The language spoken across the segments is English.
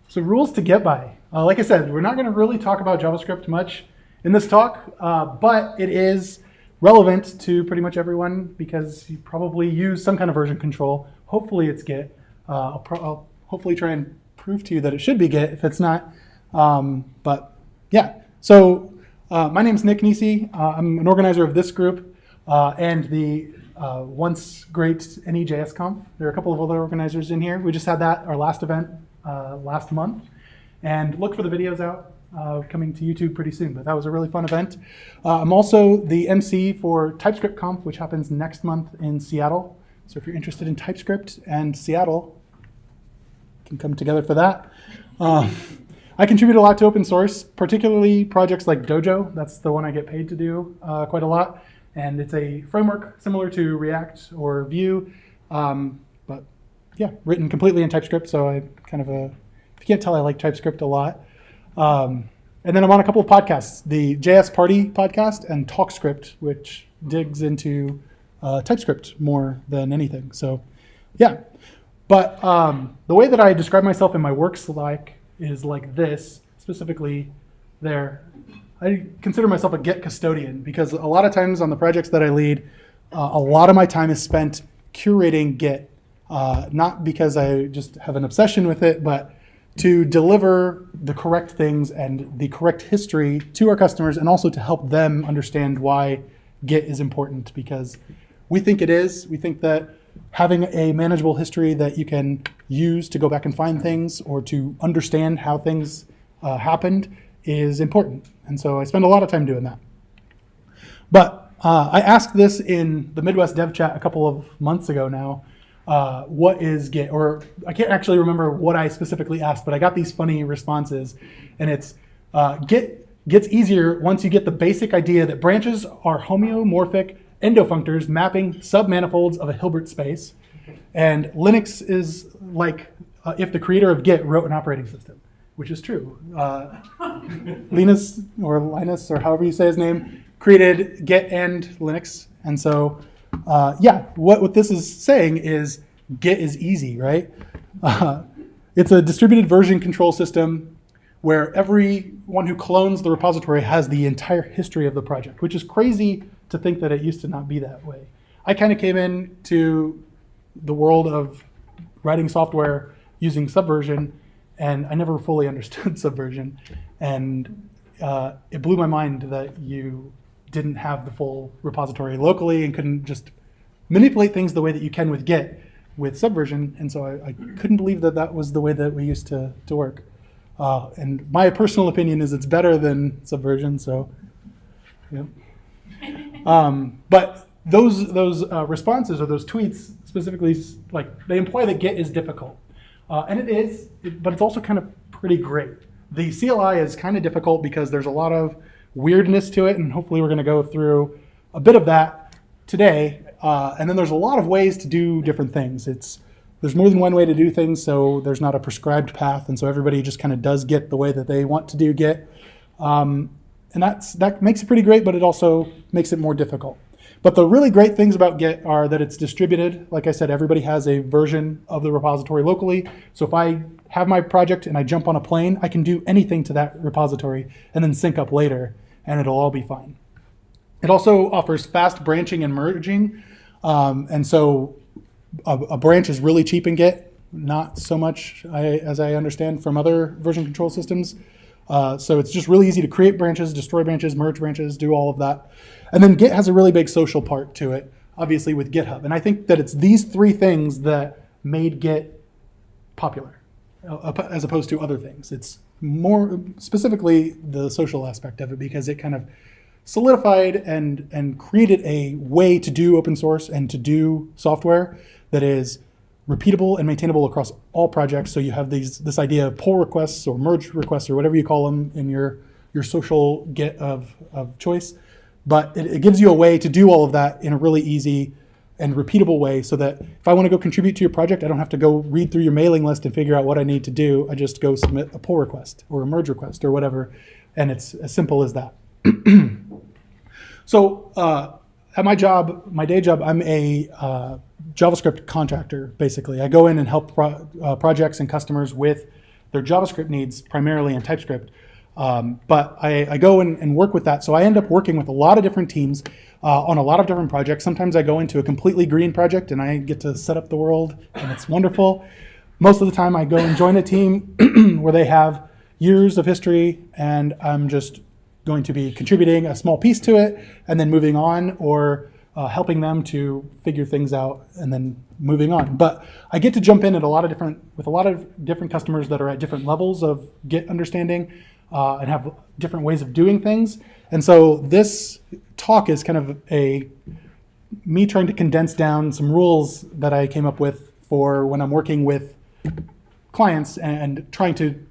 So rules to get by. Like I said, we're not going to really talk about JavaScript much in this talk, but it is relevant to pretty much everyone because you probably use some kind of version control. Hopefully it's Git. I'll hopefully try and prove to you that it should be Git if it's not. But yeah, so my name's Nick Nisi. I'm an organizer of this group and the once great NEJS Conf. There are a couple of other organizers in here. We just had that, our last event last month. And look for the videos out coming to YouTube pretty soon. But that was a really fun event. I'm also the MC for TypeScript Conf, which happens next month in Seattle. So if you're interested in TypeScript and Seattle, you can come together for that. I contribute a lot to open source, particularly projects like Dojo. That's the one I get paid to do quite a lot. And it's a framework similar to React or Vue, but yeah, written completely in TypeScript. So I kind of if you can't tell, I like TypeScript a lot. And then I'm on a couple of podcasts, the JS Party podcast and TalkScript, which digs into TypeScript more than anything. So yeah, but the way that I describe myself in my work Slack is like this, specifically there. I consider myself a Git custodian because a lot of times on the projects that I lead, a lot of my time is spent curating Git, not because I just have an obsession with it, but to deliver the correct things and the correct history to our customers and also to help them understand why Git is important because we think it is. We think that having a manageable history that you can use to go back and find things or to understand how things happened is important. And so I spend a lot of time doing that. But I asked this in the Midwest Dev Chat a couple of months ago now. What is Git? Or I can't actually remember what I specifically asked, but I got these funny responses. And it's Git gets easier once you get the basic idea that branches are homeomorphic endofunctors mapping submanifolds of a Hilbert space. And Linux is like if the creator of Git wrote an operating system, which is true. Linus or however you say his name created Git and Linux. And so yeah, what this is saying is Git is easy, right? It's a distributed version control system where everyone who clones the repository has the entire history of the project, which is crazy to think that it used to not be that way. I kind of came into the world of writing software using Subversion, and I never fully understood Subversion. And it blew my mind that you didn't have the full repository locally and couldn't just manipulate things the way that you can with Git with Subversion. And so I couldn't believe that that was the way that we used to work. And my personal opinion is it's better than Subversion, so yeah. But those responses or those tweets specifically, like they imply that Git is difficult. And it is, but it's also kind of pretty great. The CLI is kind of difficult because there's a lot of weirdness to it, and hopefully we're going to go through a bit of that today. And then there's a lot of ways to do different things. There's more than one way to do things, so there's not a prescribed path, and so everybody just kind of does Git the way that they want to do Git. And that makes it pretty great, but it also makes it more difficult. But the really great things about Git are that it's distributed. Like I said, everybody has a version of the repository locally. So if I have my project and I jump on a plane, I can do anything to that repository and then sync up later, and it'll all be fine. It also offers fast branching and merging. And so a branch is really cheap in Git, not so much as I understand from other version control systems. So it's just really easy to create branches, destroy branches, merge branches, do all of that. And then Git has a really big social part to it, obviously with GitHub. And I think that it's these three things that made Git popular as opposed to other things. It's more specifically the social aspect of it because it kind of solidified and created a way to do open source and to do software that is repeatable and maintainable across all projects. So you have this idea of pull requests or merge requests or whatever you call them in your social Git of choice. But it gives you a way to do all of that in a really easy and repeatable way so that if I want to go contribute to your project, I don't have to go read through your mailing list and figure out what I need to do. I just go submit a pull request or a merge request or whatever. And it's as simple as that. So at my job, my day job, I'm a JavaScript contractor, basically. I go in and help projects and customers with their JavaScript needs, primarily in TypeScript. But I go and work with that. So I end up working with a lot of different teams on a lot of different projects. Sometimes I go into a completely green project and I get to set up the world, and it's wonderful. Most of the time I go and join a team where they have years of history, and I'm just going to be contributing a small piece to it and then moving on, or helping them to figure things out and then moving on. But I get to jump in with a lot of different customers that are at different levels of Git understanding and have different ways of doing things. And so this talk is kind of me trying to condense down some rules that I came up with for when I'm working with clients and trying to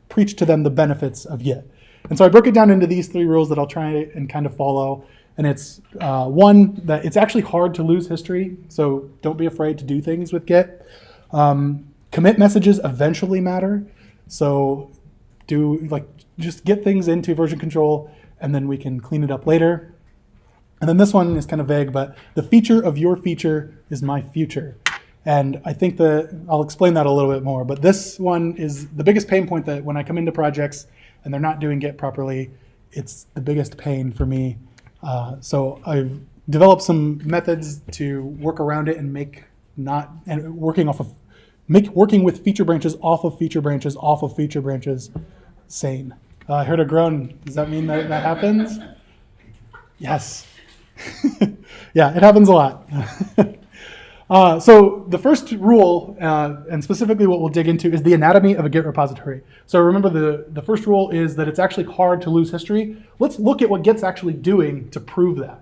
preach to them the benefits of Git. And so I broke it down into these 3 rules that I'll try and kind of follow. And it's one, that it's actually hard to lose history, so don't be afraid to do things with Git. Commit messages eventually matter, so just get things into version control, and then we can clean it up later. And then this one is kind of vague, but the feature of your feature is my future. And I think I'll explain that a little bit more, but this one is the biggest pain point, that when I come into projects and they're not doing Git properly, it's the biggest pain for me. So I've developed some methods to work around it and working with feature branches off of feature branches off of feature branches sane. I heard a groan. Does that mean that happens? Yes. Yeah, it happens a lot. So the first rule, and specifically what we'll dig into, is the anatomy of a Git repository. So remember, the first rule is that it's actually hard to lose history. Let's look at what Git's actually doing to prove that.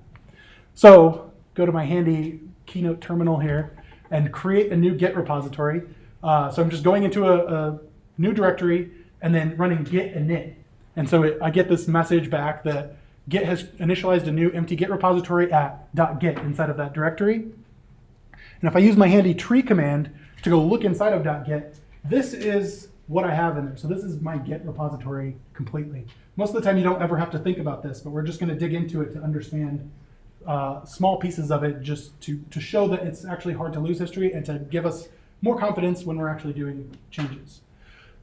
So go to my handy Keynote terminal here and create a new Git repository. So I'm just going into a new directory and then running git init. And so I get this message back that Git has initialized a new empty Git repository at .git inside of that directory. And if I use my handy tree command to go look inside of .git, this is what I have in there. So this is my Git repository completely. Most of the time you don't ever have to think about this, but we're just going to dig into it to understand small pieces of it, just to show that it's actually hard to lose history and to give us more confidence when we're actually doing changes.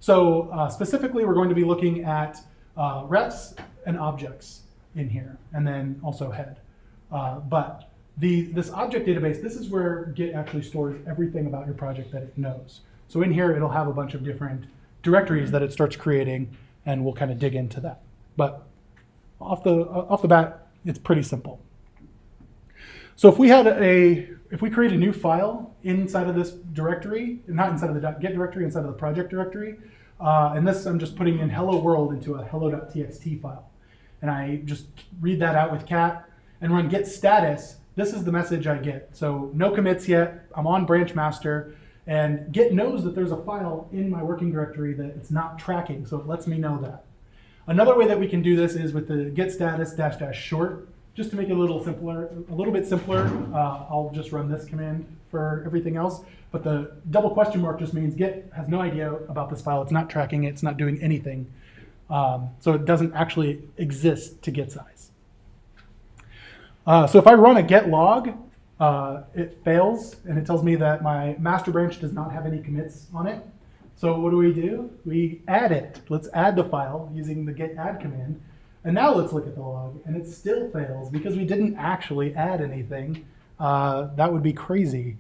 So specifically, we're going to be looking at refs and objects in here, and then also head. But this object database, this is where Git actually stores everything about your project that it knows. So in here, it'll have a bunch of different directories that it starts creating, and we'll kind of dig into that. But off the bat, it's pretty simple. So if we create a new file inside of this directory, not inside of the .git directory, inside of the project directory, and this I'm just putting in hello world into a hello.txt file. And I just read that out with cat and run git status. This is the message I get. So no commits yet, I'm on branch master, and Git knows that there's a file in my working directory that it's not tracking, so it lets me know that. Another way that we can do this is with the git status -- short. Just to make it a little bit simpler, I'll just run this command for everything else. But the double question mark just means Git has no idea about this file. It's not tracking it. It's not doing anything. So it doesn't actually exist to Git size. So if I run a git log, it fails, and it tells me that my master branch does not have any commits on it. So what do? We add it. Let's add the file using the git add command. And now let's look at the log, and it still fails because we didn't actually add anything. That would be crazy.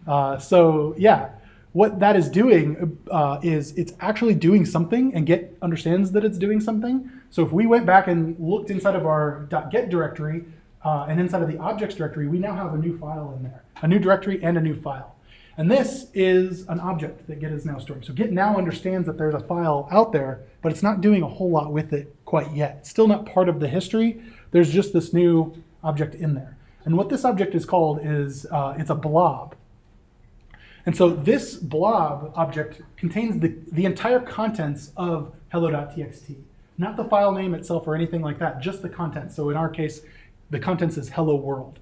So yeah, what that is doing is it's actually doing something, and Git understands that it's doing something. So if we went back and looked inside of our .git directory and inside of the objects directory, we now have a new file in there, a new directory and a new file. And this is an object that Git is now storing. So Git now understands that there's a file out there, but it's not doing a whole lot with it quite yet. It's still not part of the history. There's just this new object in there. And what this object is called is, it's a blob. And so this blob object contains the entire contents of hello.txt, not the file name itself or anything like that, just the contents. So in our case, the contents is hello world.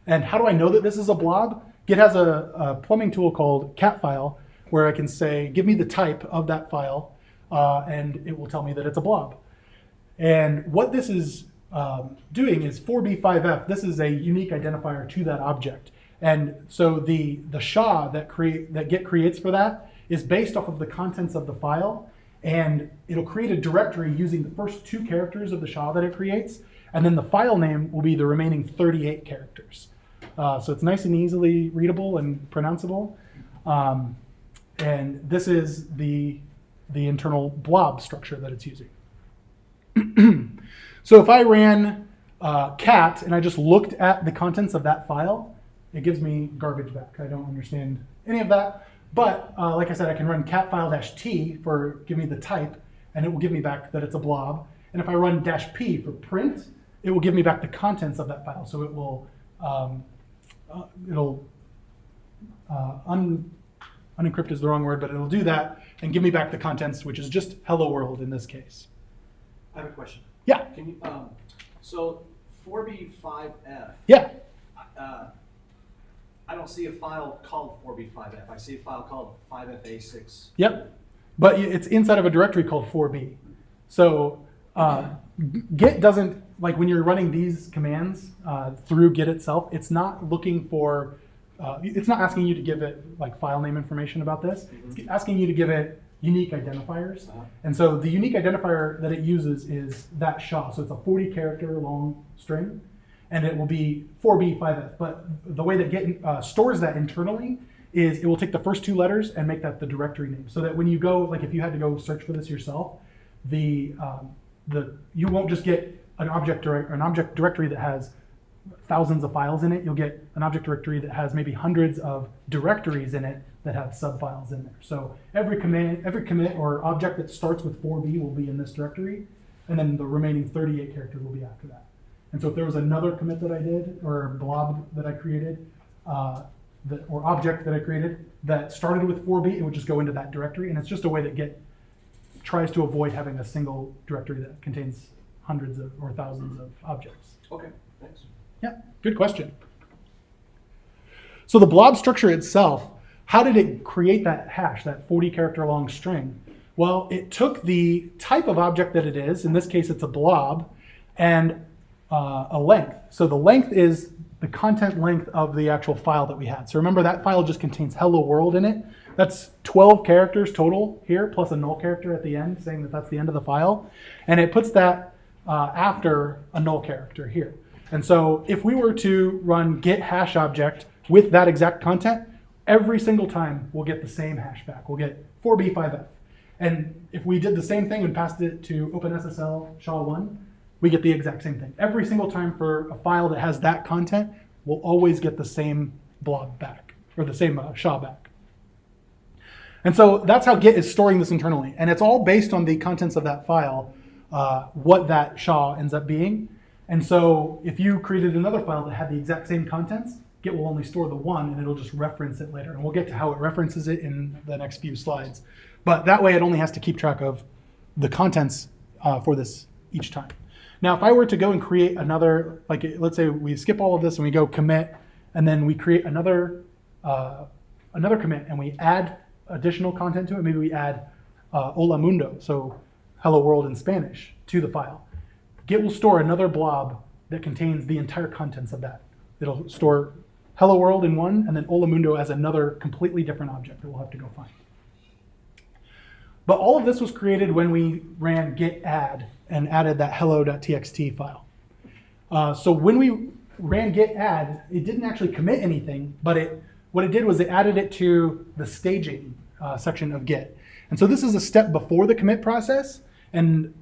And how do I know that this is a blob? Git has a plumbing tool called catfile, where I can say, give me the type of that file, and it will tell me that it's a blob. And what this is doing is 4b5f. This is a unique identifier to that object. And so the SHA that Git creates for that is based off of the contents of the file, and it'll create a directory using the first 2 characters of the SHA that it creates, and then the file name will be the remaining 38 characters. So it's nice and easily readable and pronounceable. And this is the internal blob structure that it's using. So if I ran cat and I just looked at the contents of that file, it gives me garbage back. I don't understand any of that. But like I said, I can run cat file-t for give me the type, and it will give me back that it's a blob. And if I run -p for print, it will give me back the contents of that file. So it will unencrypt is the wrong word, but it'll do that and give me back the contents, which is just hello world in this case. I have a question. Yeah. Can you, so 4B5F. Yeah. I don't see a file called 4B5F. I see a file called 5FA6. Yep. But it's inside of a directory called 4B. So Git doesn't, like when you're running these commands through Git itself, it's not looking for, it's not asking you to give it like file name information about this. It's asking you to give it unique identifiers. And so the unique identifier that it uses is that SHA. So it's a 40 character long string, and it will be 4B5F. But the way that Git stores that internally is it will take the first 2 letters and make that the directory name. So that when you go, like if you had to go search for this yourself, you won't just get an object directory that has thousands of files in it. You'll get an object directory that has maybe hundreds of directories in it that have subfiles in there. So every commit or object that starts with 4B will be in this directory, and then the remaining 38 characters will be after that. And so if there was another commit that I did, or blob that I created, or object that I created that started with 4B, it would just go into that directory. And it's just a way that Git tries to avoid having a single directory that contains hundreds of or thousands of objects. Okay, thanks. Yeah, good question. So the blob structure itself, how did it create that hash, that 40 character long string? Well, it took the type of object that it is, in this case it's a blob, and a length. So the length is the content length of the actual file that we had. So remember that file just contains hello world in it. That's 12 characters total here, plus a null character at the end saying that that's the end of the file. And it puts that after a null character here. And so if we were to run git hash object with that exact content, every single time we'll get the same hash back. We'll get 4B5F. And if we did the same thing and passed it to OpenSSL SHA-1, we get the exact same thing. Every single time for a file that has that content, we'll always get the same blob back, or the same SHA back. And so that's how Git is storing this internally. And it's all based on the contents of that file, what that SHA ends up being. And so if you created another file that had the exact same contents, Git will only store the one, and it'll just reference it later. And we'll get to how it references it in the next few slides. But that way it only has to keep track of the contents for this each time. Now, if I were to go and create another, like let's say we skip all of this and we go commit, and then we create another commit and we add additional content to it. Maybe we add Hola Mundo, so hello world in Spanish, to the file. Git will store another blob that contains the entire contents of that. It'll store hello world in one, and then Hola Mundo as another completely different object that we'll have to go find. But all of this was created when we ran git add and added that hello.txt file. So when we ran git add, it didn't actually commit anything, but what it did was it added it to the staging section of Git. And so this is a step before the commit process. And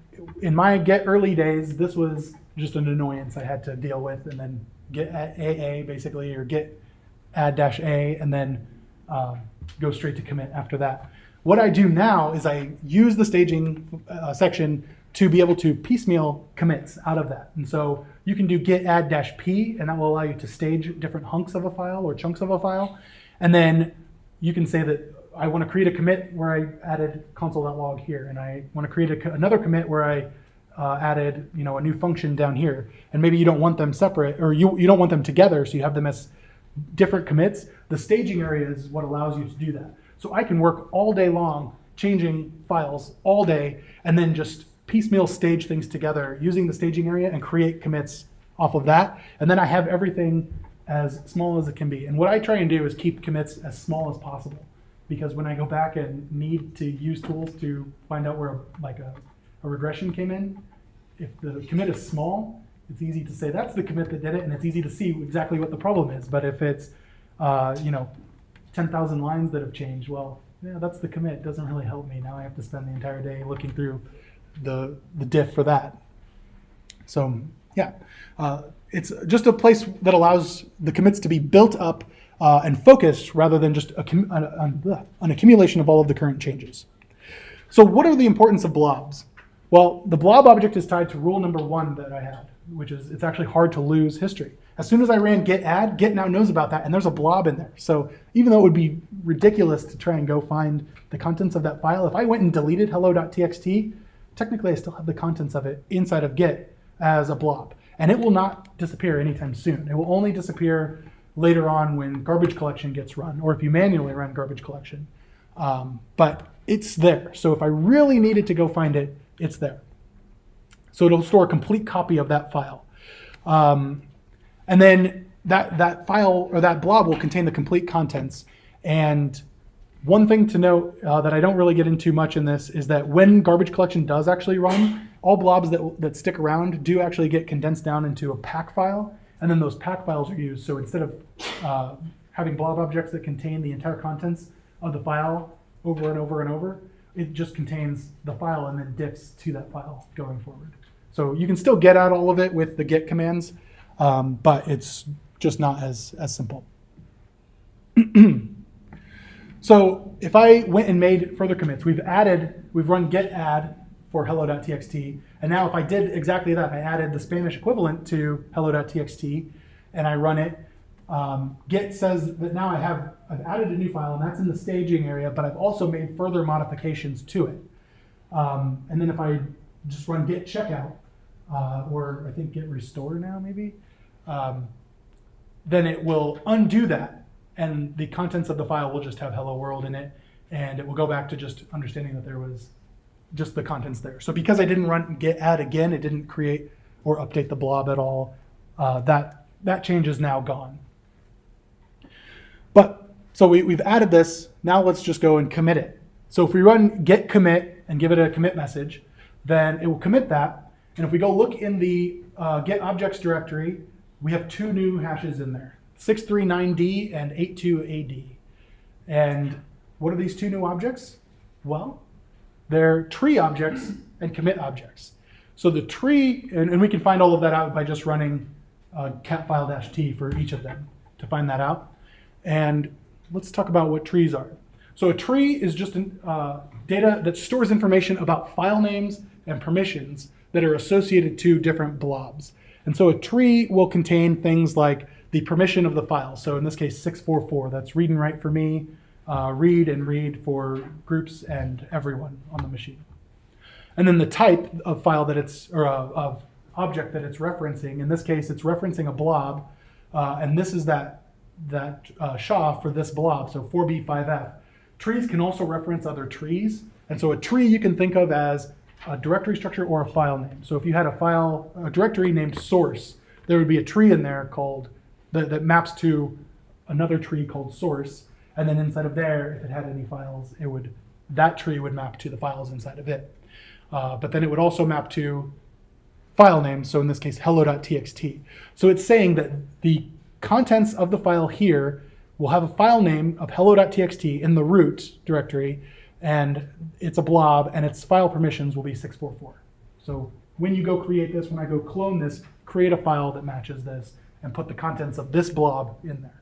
in my Git early days, this was just an annoyance I had to deal with, and then git AA basically, or git add-a, and then go straight to commit after that. What I do now is I use the staging section to be able to piecemeal commits out of that. And so you can do git add-p, and that will allow you to stage different hunks of a file or chunks of a file. And then you can say that I want to create a commit where I added console.log here, and I want to create another commit where I added a new function down here. And maybe you don't want them separate, or you don't want them together, so you have them as different commits. The staging area is what allows you to do that. So I can work all day long changing files all day, and then just piecemeal stage things together using the staging area and create commits off of that. And then I have everything as small as it can be. And what I try and do is keep commits as small as possible, because when I go back and need to use tools to find out where a regression came in, if the commit is small, it's easy to say that's the commit that did it, and it's easy to see exactly what the problem is. But if it's 10,000 lines that have changed, well, yeah, that's the commit. It doesn't really help me. Now I have to spend the entire day looking through the diff for that. So yeah, it's just a place that allows the commits to be built up and focused rather than just an accumulation of all of the current changes. So what are the importance of blobs? Well, the blob object is tied to rule number 1 that I had, which is it's actually hard to lose history. As soon as I ran git add, git now knows about that, and there's a blob in there. So even though it would be ridiculous to try and go find the contents of that file, if I went and deleted hello.txt, technically I still have the contents of it inside of git as a blob. And it will not disappear anytime soon. It will only disappear later on when garbage collection gets run, or if you manually run garbage collection. But it's there. So if I really needed to go find it, it's there. So it'll store a complete copy of that file. And then that file or that blob will contain the complete contents. And one thing to note that I don't really get into much in this is that when garbage collection does actually run, all blobs that stick around do actually get condensed down into a pack file, and then those pack files are used. So instead of having blob objects that contain the entire contents of the file over and over and over, it just contains the file and then diffs to that file going forward. So you can still get out all of it with the git commands, but it's just not as simple. So if I went and made further commits, we've run git add for hello.txt, and now if I did exactly that, I added the Spanish equivalent to hello.txt, and I run it. Git says that now I've added a new file, and that's in the staging area, but I've also made further modifications to it. And then if I just run git checkout, or I think git restore now maybe, then it will undo that, and the contents of the file will just have hello world in it, and it will go back to just understanding that there was just the contents there. So because I didn't run git add again, it didn't create or update the blob at all. That change is now gone. But so we've added this. Now let's just go and commit it. So if we run git commit and give it a commit message, then it will commit that. And if we go look in the git objects directory, we have 2 new hashes in there, 639D and 82AD. And what are these 2 new objects? Well, they're tree objects and commit objects. So the tree, and we can find all of that out by just running cat file-t for each of them to find that out. And let's talk about what trees are. So a tree is just data that stores information about file names and permissions that are associated to different blobs. And so a tree will contain things like the permission of the file. So in this case, 644, that's read and write for me, read and read for groups and everyone on the machine. And then the type of file that it's, or of object that it's referencing. In this case, it's referencing a blob, and this is that SHA for this blob, so 4B5F. Trees can also reference other trees, and so a tree you can think of as a directory structure or a file name. So if you had a directory named source, there would be a tree in there called that maps to another tree called source, and then inside of there, if it had any files, that tree would map to the files inside of it. But then it would also map to file names, so in this case, hello.txt. So it's saying that the contents of the file here will have a file name of hello.txt in the root directory, and it's a blob, and its file permissions will be 644. So when you go create this, when I go clone this, create a file that matches this, and put the contents of this blob in there.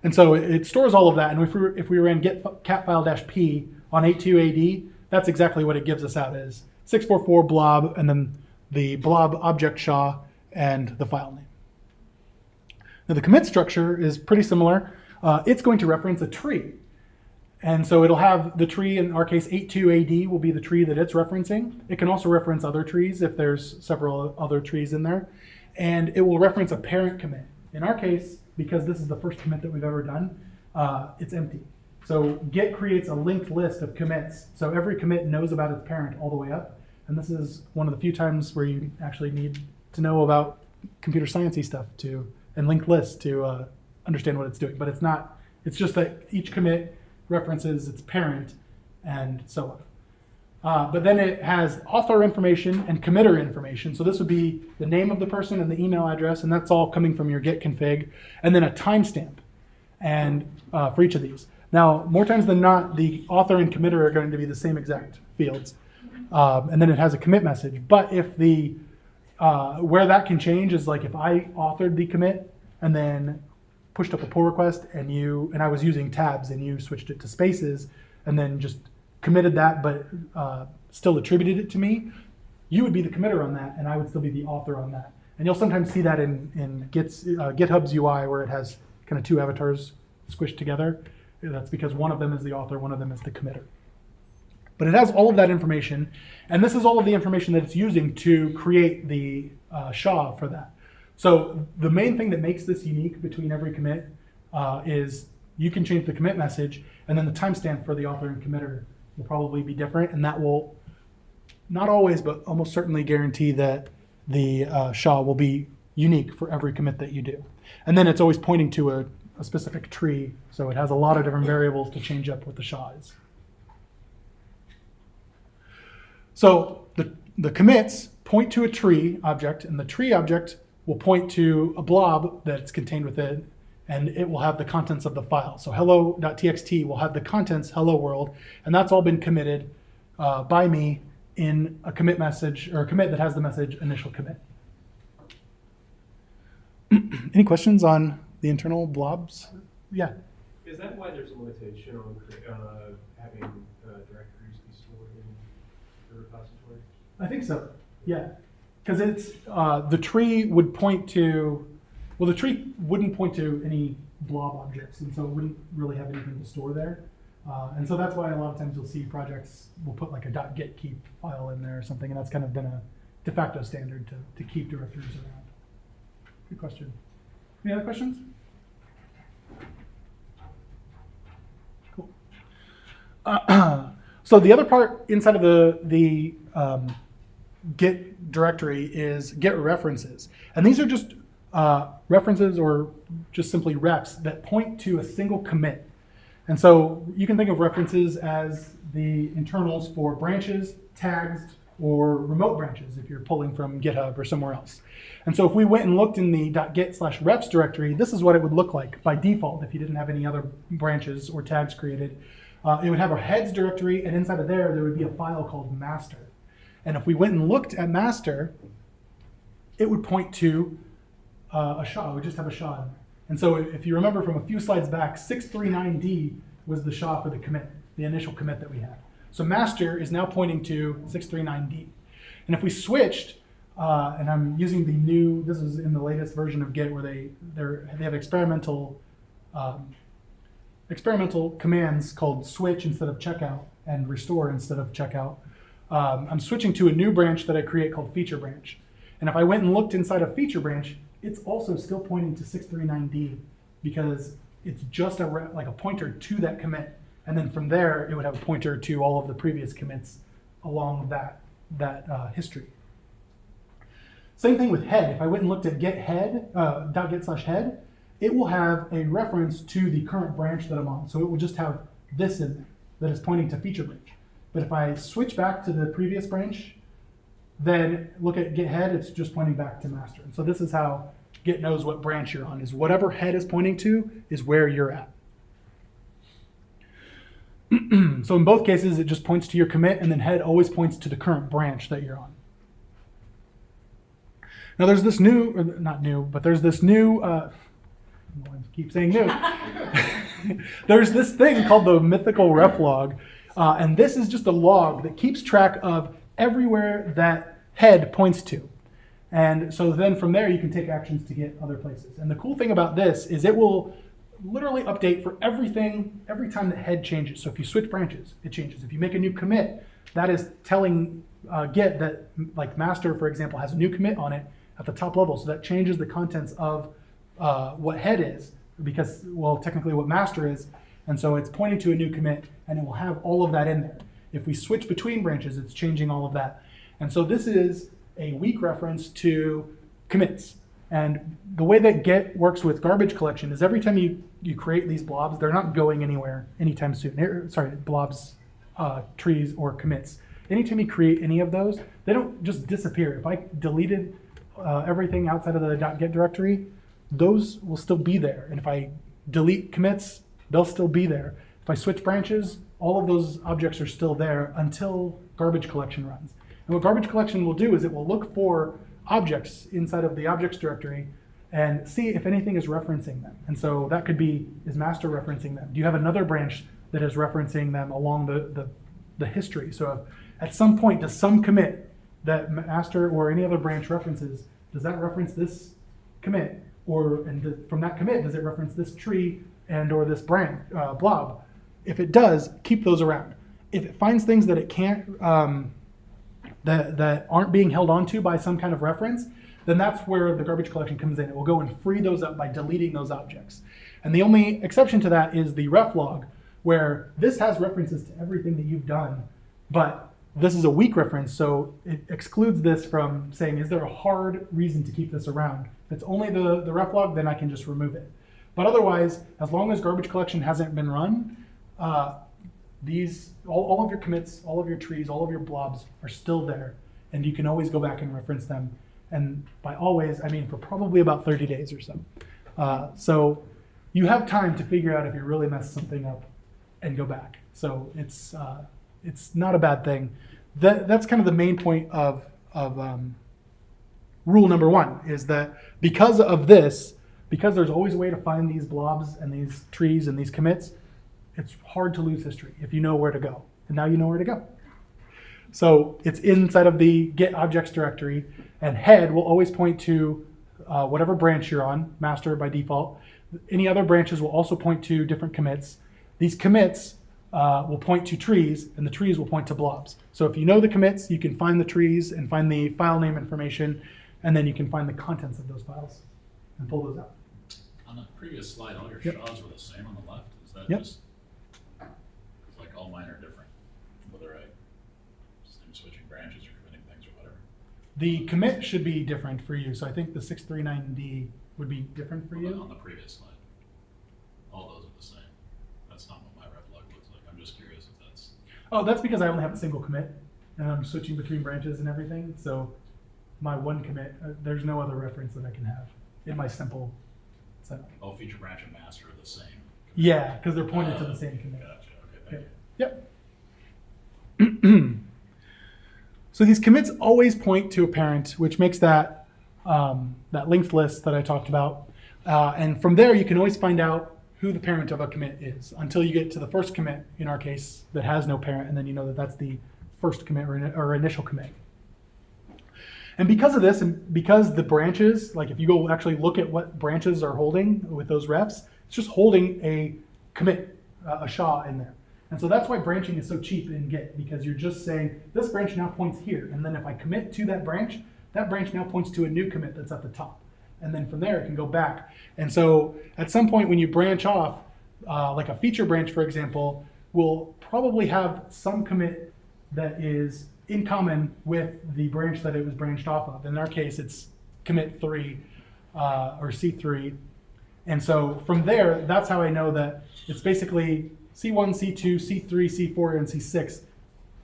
And so it stores all of that, and if we ran git cat file-p on 82AD, that's exactly what it gives us out as 644 blob, and then the blob object SHA and the file name. Now the commit structure is pretty similar. It's going to reference a tree. And so it'll have the tree, in our case 82AD will be the tree that it's referencing. It can also reference other trees if there's several other trees in there. And it will reference a parent commit. In our case, because this is the first commit that we've ever done, it's empty. So Git creates a linked list of commits. So every commit knows about its parent all the way up. And this is one of the few times where you actually need to know about computer sciencey stuff and linked lists to understand what it's doing. But it's not. It's just that each commit references its parent and so on. But then it has author information and committer information. So this would be the name of the person and the email address, and that's all coming from your Git config, and then a timestamp and for each of these. Now, more times than not, the author and committer are going to be the same exact fields. And then it has a commit message. But if where that can change is like if I authored the commit and then pushed up a pull request and I was using tabs and you switched it to spaces and then just committed that but still attributed it to me, you would be the committer on that and I would still be the author on that. And you'll sometimes see that in GitHub's UI where it has kind of two avatars squished together. That's because one of them is the author, one of them is the committer. But it has all of that information, and this is all of the information that it's using to create the SHA for that. So the main thing that makes this unique between every commit is you can change the commit message, and then the timestamp for the author and committer will probably be different, and that will, not always, but almost certainly guarantee that the SHA will be unique for every commit that you do. And then it's always pointing to a specific tree, so it has a lot of different variables to change up what the SHA is. So the commits point to a tree object, and the tree object will point to a blob that's contained within, and it will have the contents of the file. So hello.txt will have the contents hello world, and that's all been committed by me in a commit message, or a commit that has the message initial commit. Any questions on the internal blobs? Yeah. Is that why there's a limitation on having directories be stored in the repository? I think so, yeah. Because it's, the tree would point to, well, the tree wouldn't point to any blob objects, and so it wouldn't really have anything to store there. And so that's why a lot of times you'll see projects will put like a .getkeep file in there or something, and that's kind of been a de facto standard to keep directories around. Good question. Any other questions? Cool. So the other part inside of the Git directory is Git references. And these are just references or just simply refs that point to a single commit. And so you can think of references as the internals for branches, tags, or remote branches if you're pulling from GitHub or somewhere else. And so if we went and looked in the .git/refs directory, this is what it would look like by default if you didn't have any other branches or tags created. It would have a heads directory, and inside of there would be a file called master. And if we went and looked at master, it would point to a SHA. It would just have a SHA in there. And so if you remember from a few slides back, 639D was the SHA for the commit, the initial commit that we had. So master is now pointing to 639D. And if we switched, and I'm using the new, this is in the latest version of Git where they have experimental commands called switch instead of checkout and restore instead of checkout. I'm switching to a new branch that I create called feature branch. And if I went and looked inside of feature branch, it's also still pointing to 639D because it's just like a pointer to that commit. And then from there, it would have a pointer to all of the previous commits along that history. Same thing with head. If I went and looked at .git/head, it will have a reference to the current branch that I'm on. So it will just have this in there that is pointing to feature branch. But if I switch back to the previous branch, then look at Git head, it's just pointing back to master. And so this is how Git knows what branch you're on, is whatever head is pointing to is where you're at. So in both cases, it just points to your commit, and then head always points to the current branch that you're on. Now there's this new, or not new, but there's this new, I keep saying new. There's this thing called the mythical ref log, and this is just a log that keeps track of everywhere that head points to. And so then from there, you can take actions to get other places. And the cool thing about this is it will literally update for everything every time the head changes. So if you switch branches, it changes. If you make a new commit, that is telling Git that, like master, for example, has a new commit on it at the top level. So that changes the contents of what head is, because, well, technically what master is. And so it's pointing to a new commit, and it will have all of that in there. If we switch between branches, it's changing all of that. And so this is a weak reference to commits. And the way that Git works with garbage collection is every time you create these blobs, they're not going anywhere anytime soon. Sorry, blobs, trees, or commits. Anytime you create any of those, they don't just disappear. If I deleted everything outside of the .git directory, those will still be there. And if I delete commits, they'll still be there. If I switch branches, all of those objects are still there until garbage collection runs. And what garbage collection will do is it will look for objects inside of the objects directory and see if anything is referencing them. And so that could be, is master referencing them? Do you have another branch that is referencing them along the history? So at some point, does some commit that master or any other branch references, does that reference this commit? From that commit, does it reference this tree and or this branch, blob? If it does, keep those around. If it finds things that it can't, that aren't being held onto by some kind of reference, then that's where the garbage collection comes in. It will go and free those up by deleting those objects. And the only exception to that is the ref log, where this has references to everything that you've done, but this is a weak reference, so it excludes this from saying, is there a hard reason to keep this around? If it's only the ref log, then I can just remove it. But otherwise, as long as garbage collection hasn't been run, all of your commits, all of your trees, all of your blobs are still there, and you can always go back and reference them. And by always, I mean for probably about 30 days or so. So you have time to figure out if you really messed something up and go back. So it's not a bad thing. That's kind of the main point of rule number one, is that because of this, because there's always a way to find these blobs and these trees and these commits, it's hard to lose history if you know where to go. And now you know where to go. So it's inside of the Git objects directory, and head will always point to whatever branch you're on, master by default. Any other branches will also point to different commits. These commits will point to trees, and the trees will point to blobs. So if you know the commits, you can find the trees and find the file name information, and then you can find the contents of those files and pull those out. On the previous slide, all your Yep. SHAs were the same on the left. Is that Yep. just, it's like all mine are different, whether I just am switching branches or committing things or whatever? The commit should be different for you. So I think the 639D would be different for you. On the previous slide, all those are the same. That's not what my ref log looks like. I'm just curious if that's. Oh, that's because I only have a single commit, and I'm switching between branches and everything. So my one commit, there's no other reference that I can have in my simple setup. Oh, feature branch and master are the same. Yeah, because they're pointed to the same commit. Gotcha. Okay, thank Yep. So these commits always point to a parent, which makes that that linked list that I talked about. And from there, you can always find out who the parent of a commit is until you get to the first commit, in our case, that has no parent, and then you know that that's the first commit or initial commit. And because of this, and because the branches, like if you go actually look at what branches are holding with those refs, it's just holding a commit, a SHA in there. And so that's why branching is so cheap in Git, because you're just saying, this branch now points here. And then if I commit to that branch now points to a new commit that's at the top. And then from there, it can go back. And so at some point when you branch off, like a feature branch, for example, will probably have some commit that is in common with the branch that it was branched off of. In our case, it's commit 3 or C3. And so from there, that's how I know that it's basically C1, C2, C3, C4, and C6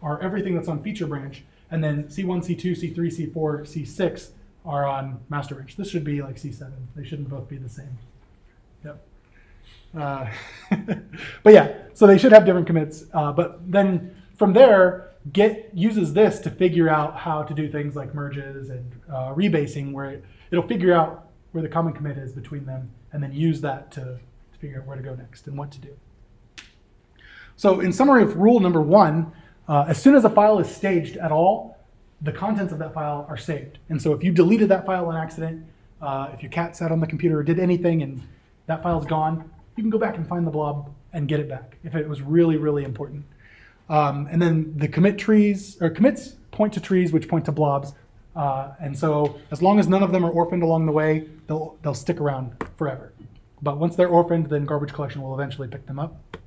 are everything that's on feature branch. And then C1, C2, C3, C4, C6 are on master branch. This should be like C7. They shouldn't both be the same. Yep. But yeah, so they should have different commits. But then from there, Git uses this to figure out how to do things like merges and rebasing, where it'll figure out where the common commit is between them, and then use that to figure out where to go next and what to do. So in summary of rule number 1, as soon as a file is staged at all, the contents of that file are saved. And so if you deleted that file on accident, if your cat sat on the computer or did anything and that file's gone, you can go back and find the blob and get it back if it was really, really important. And then the commit trees, or commits point to trees, which point to blobs. And so as long as none of them are orphaned along the way, they'll stick around forever. But once they're orphaned, then garbage collection will eventually pick them up.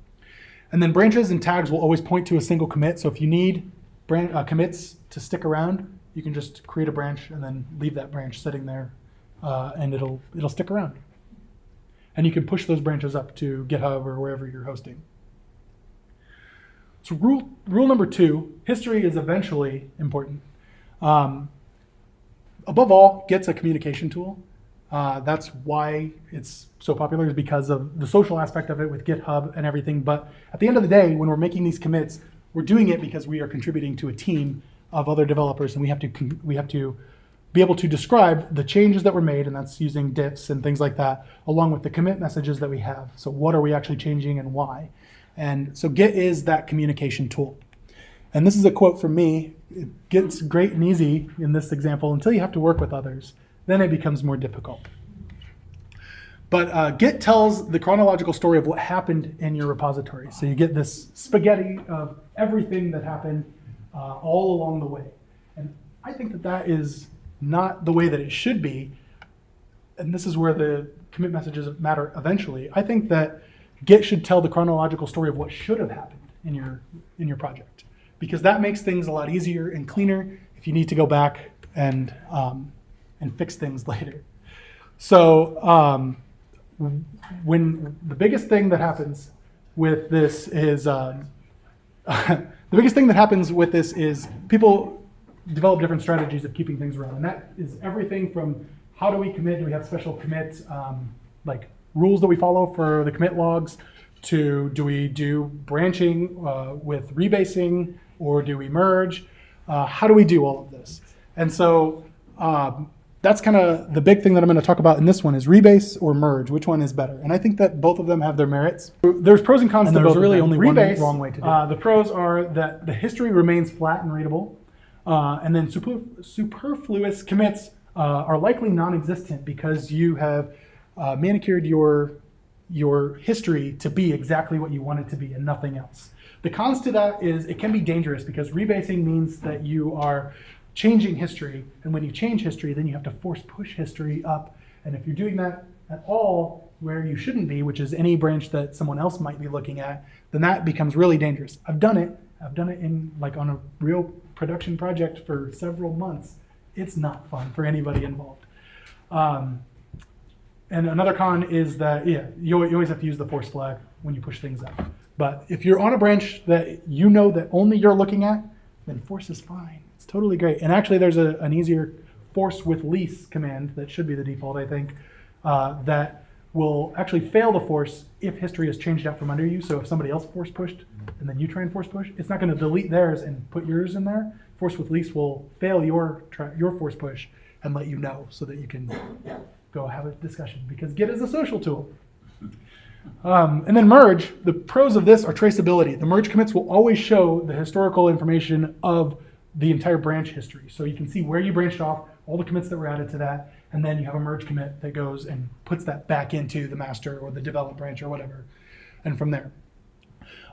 And then branches and tags will always point to a single commit. So if you need commits to stick around, you can just create a branch and then leave that branch sitting there and it'll stick around. And you can push those branches up to GitHub or wherever you're hosting. So rule number 2, history is eventually important. Above all, Git's a communication tool. That's why it's so popular, is because of the social aspect of it with GitHub and everything. But at the end of the day, when we're making these commits, we're doing it because we are contributing to a team of other developers, and we have to be able to describe the changes that were made, and that's using diffs and things like that, along with the commit messages that we have. So what are we actually changing and why? And so Git is that communication tool. And this is a quote from me. It gets great and easy in this example until you have to work with others. Then it becomes more difficult. But Git tells the chronological story of what happened in your repository. So you get this spaghetti of everything that happened all along the way. And I think that that is not the way that it should be. And this is where the commit messages matter eventually. I think that Git should tell the chronological story of what should have happened in your project, because that makes things a lot easier and cleaner if you need to go back and fix things later. So when the biggest thing that happens with this is people develop different strategies of keeping things around, and that is everything from how do we commit? Do we have special commit like rules that we follow for the commit logs? To do we do branching with rebasing, or do we merge? How do we do all of this? And so that's kind of the big thing that I'm going to talk about in this one is rebase or merge. Which one is better? And I think that both of them have their merits. There's pros and cons to both. There's really only one wrong way to do it. The pros are that the history remains flat and readable, and then superfluous commits are likely non-existent because you have manicured your history to be exactly what you want it to be and nothing else. The cons to that is it can be dangerous because rebasing means that you are changing history, and when you change history, then you have to force push history up. And if you're doing that at all where you shouldn't be, which is any branch that someone else might be looking at, then that becomes really dangerous. I've done it in like on a real production project for several months. It's not fun for anybody involved. And another con is that, you always have to use the force flag when you push things up. But if you're on a branch that you know that only you're looking at, then force is fine. It's totally great. And actually there's an easier force with lease command that should be the default, I think, that will actually fail the force if history is changed out from under you. So if somebody else force pushed and then you try and force push, it's not going to delete theirs and put yours in there. Force with lease will fail your force push and let you know so that you can go have a discussion, because Git is a social tool. And then merge, the pros of this are traceability. The merge commits will always show the historical information of the entire branch history. So you can see where you branched off, all the commits that were added to that, and then you have a merge commit that goes and puts that back into the master or the develop branch or whatever, and from there.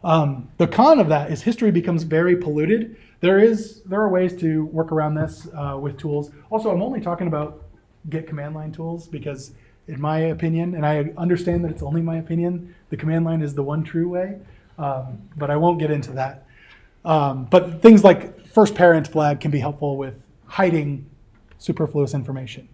The con of that is history becomes very polluted. There are ways to work around this with tools. Also, I'm only talking about Git command line tools because in my opinion, and I understand that it's only my opinion, the command line is the one true way, but I won't get into that. But things like first parent flag can be helpful with hiding superfluous information.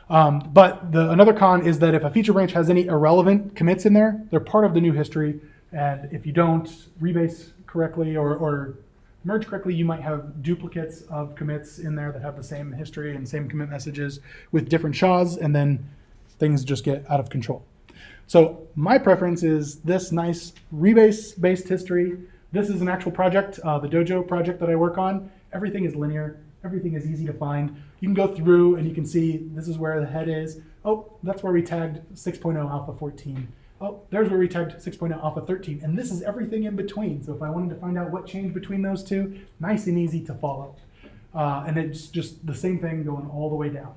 But another con is that if a feature branch has any irrelevant commits in there, they're part of the new history, and if you don't rebase correctly or merge correctly, you might have duplicates of commits in there that have the same history and same commit messages with different SHAs, and then things just get out of control. So my preference is this nice rebase-based history. This is an actual project, the Dojo project that I work on. Everything is linear. Everything is easy to find. You can go through and you can see this is where the head is. Oh, that's where we tagged 6.0 alpha 14. Oh, there's where we tagged 6.0 alpha 13. And this is everything in between. So if I wanted to find out what changed between those two, nice and easy to follow. And it's just the same thing going all the way down.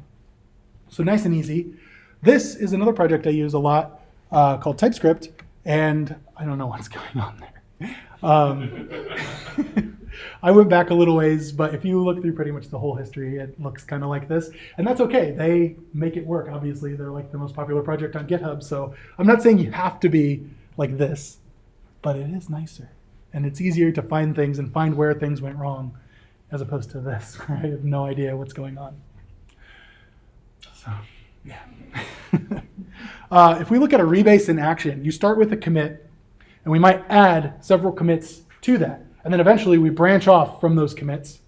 So nice and easy. This is another project I use a lot called TypeScript, and I don't know what's going on there. I went back a little ways, but if you look through pretty much the whole history, it looks kind of like this. And that's okay. They make it work. Obviously, they're like the most popular project on GitHub. So I'm not saying you have to be like this, but it is nicer. And it's easier to find things and find where things went wrong as opposed to this, where I have no idea what's going on. So If we look at a rebase in action, you start with a commit, and we might add several commits to that. And then eventually we branch off from those commits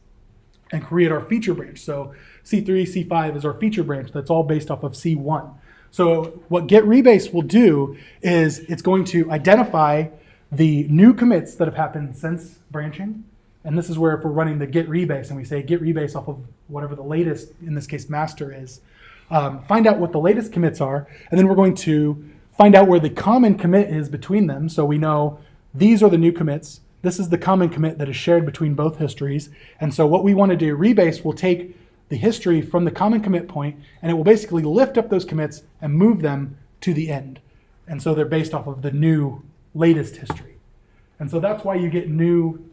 and create our feature branch. So C3, C5 is our feature branch that's all based off of C1. So what get rebase will do is it's going to identify the new commits that have happened since branching. And this is where if we're running the get rebase and we say get rebase off of whatever the latest, in this case master is, find out what the latest commits are, and then we're going to find out where the common commit is between them. So we know these are the new commits. This is the common commit that is shared between both histories. And so what we want to do, rebase will take the history from the common commit point, and it will basically lift up those commits and move them to the end. And so they're based off of the new latest history. And so that's why you get new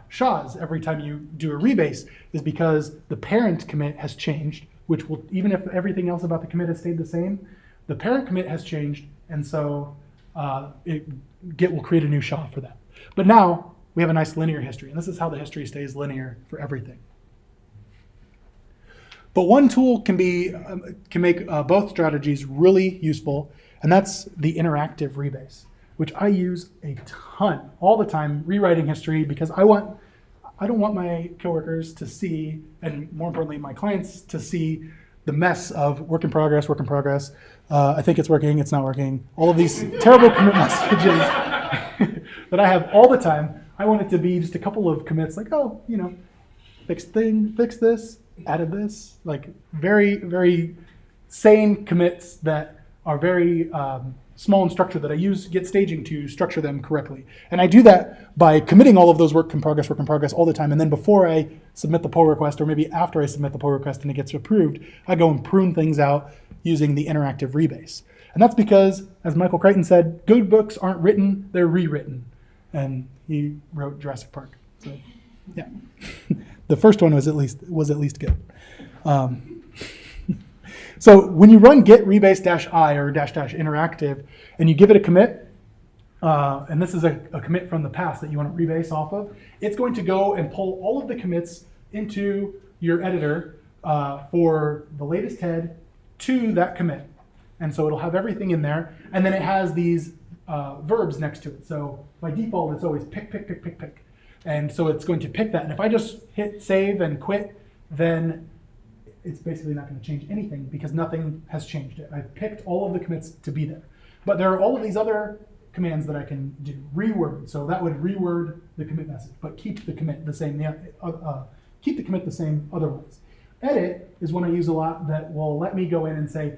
SHAs every time you do a rebase, is because the parent commit has changed, which will, even if everything else about the commit has stayed the same, the parent commit has changed, and so Git will create a new SHA for that. But now we have a nice linear history, and this is how the history stays linear for everything. But one tool can make both strategies really useful, and that's the interactive rebase, which I use a ton, all the time, rewriting history, because I don't want my coworkers to see, and more importantly, my clients to see the mess of work in progress. I think it's working, it's not working. All of these terrible commit messages that I have all the time. I want it to be just a couple of commits, like, oh, fix this, added this, like very, very sane commits that are very small in structure, that I use Git staging to structure them correctly. And I do that by committing all of those work in progress all the time. And then before I submit the pull request, or maybe after I submit the pull request and it gets approved, I go and prune things out using the interactive rebase. And that's because, as Michael Crichton said, good books aren't written, they're rewritten. And he wrote Jurassic Park. So, yeah. The first one was at least good. So when you run git rebase -i or -- interactive, and you give it a commit, and this is a commit from the past that you want to rebase off of, it's going to go and pull all of the commits into your editor for the latest head to that commit. And so it'll have everything in there, and then it has these verbs next to it. So by default, it's always pick. And so it's going to pick that. And if I just hit save and quit, then it's basically not going to change anything because nothing has changed it. I've picked all of the commits to be there. But there are all of these other commands that I can do. Reword, so that would reword the commit message, but keep the commit the same. Keep the commit the same otherwise. Edit is one I use a lot that will let me go in and say,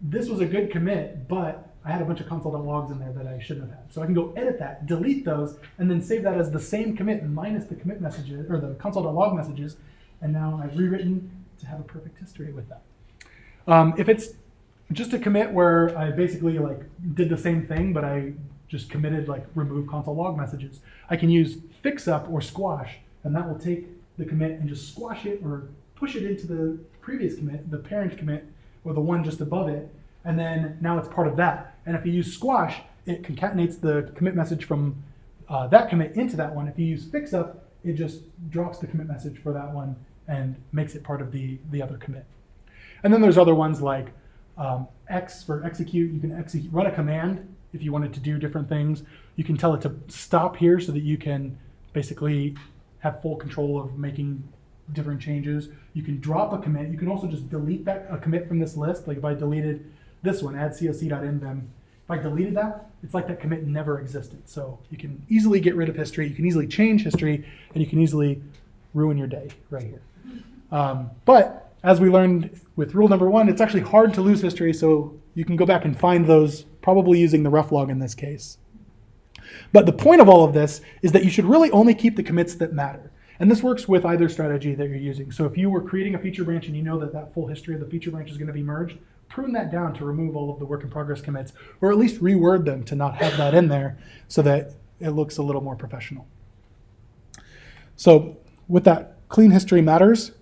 this was a good commit, but I had a bunch of console.logs in there that I shouldn't have had. So I can go edit that, delete those, and then save that as the same commit minus the commit messages, or the console.log messages, and now I've rewritten to have a perfect history with that. If it's just a commit where I basically did the same thing, but I just committed remove console log messages, I can use fix up or squash, and that will take the commit and just squash it or push it into the previous commit, the parent commit, or the one just above it, and then now it's part of that. And if you use squash, it concatenates the commit message from that commit into that one. If you use fix up, it just drops the commit message for that one and makes it part of the other commit. And then there's other ones like X for execute. You can run a command if you wanted to do different things. You can tell it to stop here so that you can basically have full control of making different changes. You can drop a commit. You can also just delete a commit from this list. Like if I deleted this one, add coc.nvim. If I deleted that, it's like that commit never existed. So you can easily get rid of history. You can easily change history, and you can easily ruin your day right here. But as we learned with rule number 1, it's actually hard to lose history, so you can go back and find those, probably using the rough log in this case. But the point of all of this is that you should really only keep the commits that matter. And this works with either strategy that you're using. So if you were creating a feature branch and you know that full history of the feature branch is going to be merged, prune that down to remove all of the work in progress commits, or at least reword them to not have that in there so that it looks a little more professional. So with that, clean history matters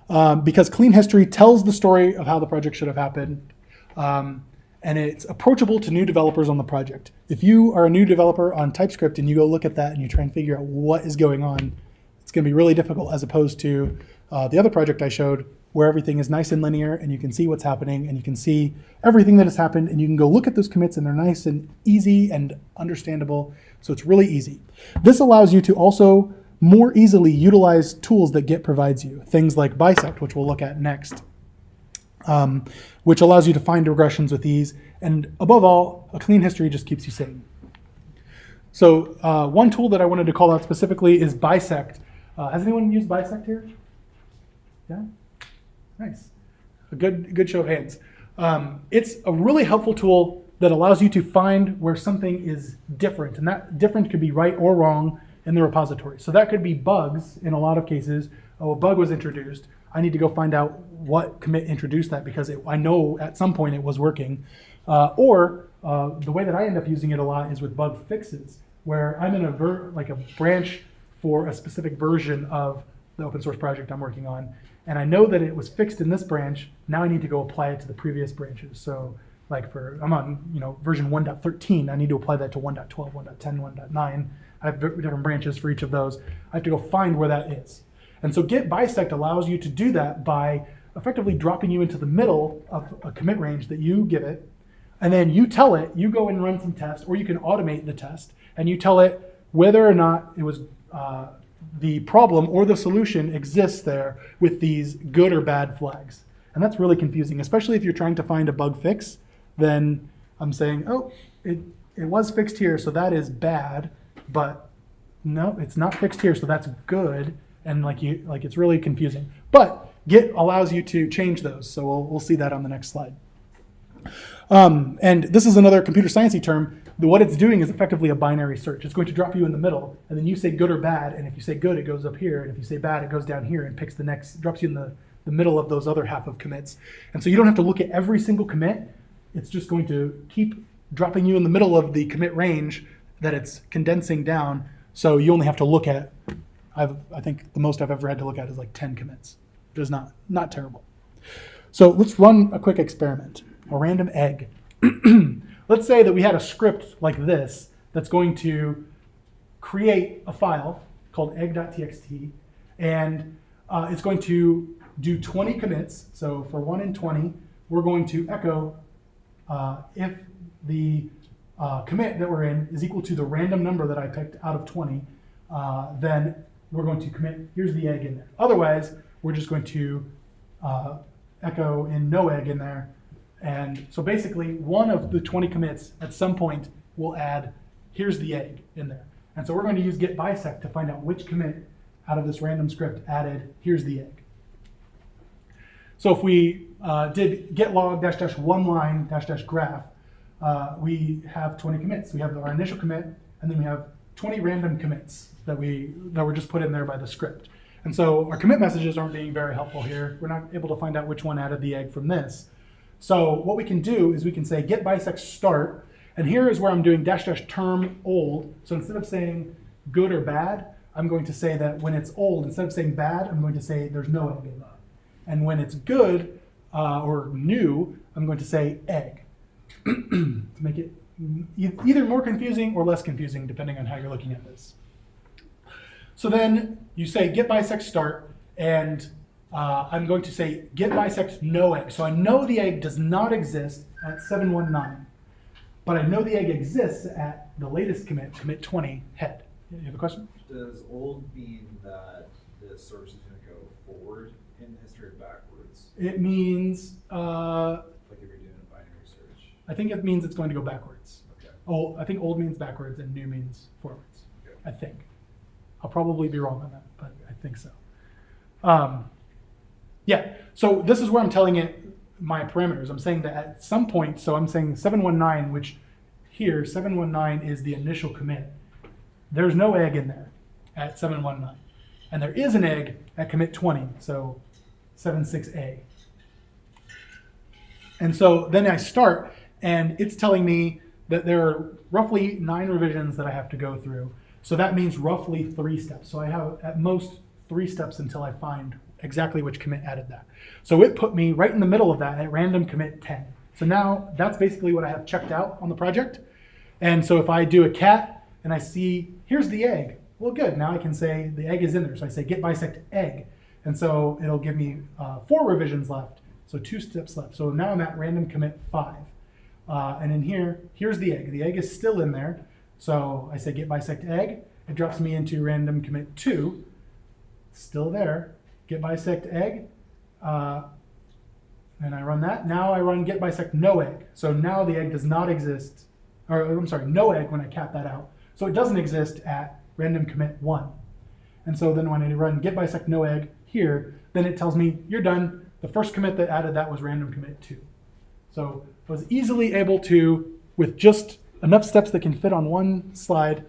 because clean history tells the story of how the project should have happened. And it's approachable to new developers on the project. If you are a new developer on TypeScript and you go look at that and you try and figure out what is going on, it's going to be really difficult, as opposed to the other project I showed where everything is nice and linear and you can see what's happening and you can see everything that has happened and you can go look at those commits and they're nice and easy and understandable. So it's really easy. This allows you to also more easily utilize tools that Git provides you. Things like bisect, which we'll look at next, which allows you to find regressions with ease. And above all, a clean history just keeps you sane. So one tool that I wanted to call out specifically is bisect. Has anyone used bisect here? Yeah? Nice. A good show of hands. It's a really helpful tool that allows you to find where something is different. And that different could be right or wrong in the repository. So that could be bugs in a lot of cases. Oh, a bug was introduced. I need to go find out what commit introduced that because I know at some point it was working. Or the way that I end up using it a lot is with bug fixes, where I'm in a branch for a specific version of the open source project I'm working on. And I know that it was fixed in this branch. Now I need to go apply it to the previous branches. So like I'm on version 1.13, I need to apply that to 1.12, 1.10, 1.9. I have different branches for each of those. I have to go find where that is. And so Git bisect allows you to do that by effectively dropping you into the middle of a commit range that you give it. And then you tell it, you go and run some tests, or you can automate the test, and you tell it whether or not it was the problem or the solution exists there with these good or bad flags. And that's really confusing, especially if you're trying to find a bug fix. Then I'm saying, oh, it was fixed here, so that is bad, but no, it's not fixed here, so that's good. And it's really confusing. But Git allows you to change those, so we'll see that on the next slide. And this is another computer sciencey term. What it's doing is effectively a binary search. It's going to drop you in the middle, and then you say good or bad, and if you say good, it goes up here, and if you say bad, it goes down here and picks the next, drops you in the middle of those other half of commits. And so you don't have to look at every single commit. It's just going to keep dropping you in the middle of the commit range that it's condensing down, so you only have to look at, I think the most I've ever had to look at is like 10 commits, which is not terrible. So let's run a quick experiment, a random egg. Let's say that we had a script like this that's going to create a file called egg.txt, and it's going to do 20 commits. So for 1 in 20, we're going to echo if the commit that we're in is equal to the random number that I picked out of 20, then we're going to commit, here's the egg in there. Otherwise, we're just going to echo in no egg in there. And so basically, one of the 20 commits at some point will add, here's the egg in there. And so we're going to use git bisect to find out which commit out of this random script added, here's the egg. So if we did git log -- one line -- graph, we have 20 commits. We have our initial commit, and then we have 20 random commits that were just put in there by the script. And so our commit messages aren't being very helpful here. We're not able to find out which one added the egg from this. So what we can do is we can say git bisect start, and here is where I'm doing -- term old. So instead of saying good or bad, I'm going to say that when it's old, instead of saying bad, I'm going to say there's no egg in there. And when it's good or new, I'm going to say egg to make it either more confusing or less confusing, depending on how you're looking at this. So then you say git bisect start, and I'm going to say git bisect no egg. So I know the egg does not exist at 719, but I know the egg exists at the latest commit 20 head. You have a question? Does old mean that the source is going to go forward in history or backwards? It means, Like if you're doing a binary search. I think it means it's going to go backwards. Okay. Oh, I think old means backwards and new means forwards. Okay. I think. I'll probably be wrong on that, but I think so. Yeah, so this is where I'm telling it my parameters. I'm saying that at some point, so I'm saying 719, which here, 719 is the initial commit. There's no egg in there at 719. And there is an egg at commit 20, so 76A. And so then I start, and it's telling me that there are roughly 9 revisions that I have to go through. So that means roughly 3 steps. So I have at most 3 steps until I find exactly which commit added that. So it put me right in the middle of that at random commit 10. So now that's basically what I have checked out on the project. And so if I do a cat and I see, here's the egg. Well, good. Now I can say the egg is in there. So I say git bisect egg. And so it'll give me 4 revisions left, so 2 steps left. So now I'm at random commit 5. And in here, here's the egg. The egg is still in there. So I say get bisect egg. It drops me into random commit 2. Still there. Get bisect egg. And I run that. Now I run get bisect no egg. So now the egg does not exist, or I'm sorry, no egg when I cat that out. So it doesn't exist at random commit 1. And so then when I run get bisect no egg here, then it tells me you're done. The first commit that added that was random commit 2. So I was easily able to, with just enough steps that can fit on one slide,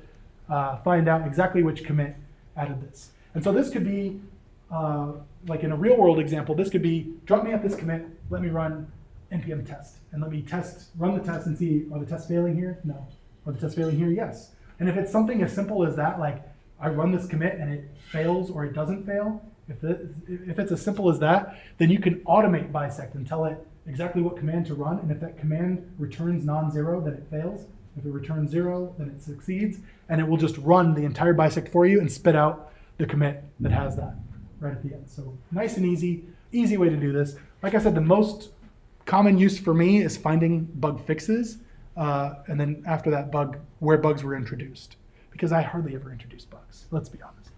find out exactly which commit added this. And so this could be, like in a real world example, this could be drop me at this commit, let me run npm test, and let me run the test and see, are the tests failing here? No. Are the tests failing here? Yes. And if it's something as simple as that, like I run this commit and it fails or it doesn't fail, if it's as simple as that, then you can automate bisect and tell it exactly what command to run, and if that command returns non-zero, then it fails. If it returns 0, then it succeeds, and it will just run the entire bisect for you and spit out the commit that has that right at the end. So nice and easy way to do this. Like I said, the most common use for me is finding bug fixes, and then after that where bugs were introduced, because I hardly ever introduce bugs. Let's be honest.